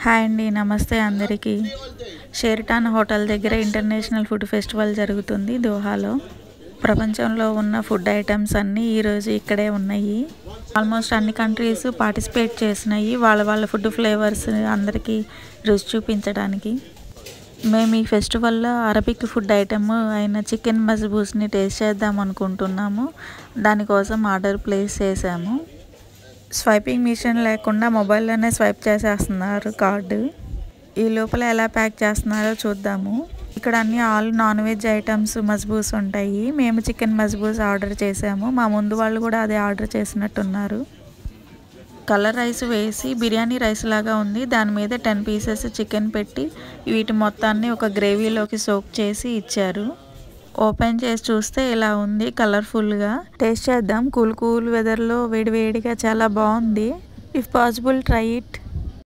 Hi అండి, నమస్తే అందరికీ. షేర్టాన్ హోటల్ దగ్గర ఇంటర్నేషనల్ ఫుడ్ ఫెస్టివల్ జరుగుతుంది దోహాలో. ప్రపంచంలో ఉన్న ఫుడ్ ఐటమ్స్ అన్నీ ఈరోజు ఇక్కడే ఉన్నాయి. ఆల్మోస్ట్ అన్ని కంట్రీస్ పార్టిసిపేట్ చేసినాయి వాళ్ళ ఫుడ్ ఫ్లేవర్స్ అందరికీ రుచి చూపించడానికి. మేము ఈ ఫెస్టివల్లో అరబిక్ ఫుడ్ ఐటమ్ అయిన చికెన్ మజ్బూస్ని టేస్ట్ చేద్దాం అనుకుంటున్నాము. దానికోసం ఆర్డర్ ప్లేస్ చేసాము. స్వైపింగ్ మిషన్ లేకుండా మొబైల్లోనే స్వైప్ చేసేస్తున్నారు కార్డు. ఈ లోపల ఎలా ప్యాక్ చేస్తున్నారో చూద్దాము. ఇక్కడ అన్ని all non veg items machboos ఉంటాయి. మేము చికెన్ మజ్బూస్ ఆర్డర్ చేసాము. మా ముందు వాళ్ళు కూడా అదే ఆర్డర్ చేసినట్టున్నారు. కలర్ రైస్ వేసి బిర్యానీ రైస్ లాగా ఉంది. దాని మీద 10 పీసెస్ చికెన్ పెట్టి వీటి మొత్తాన్ని ఒక గ్రేవీలోకి సోక్ చేసి ఇచ్చారు. ఓపెన్ చేసి చూస్తే ఇలా ఉంది కలర్ఫుల్గా. టేస్ట్ చేద్దాం. కూల్ వెదర్లో వేడివేడిగా చాలా బాగుంది. If possible try it.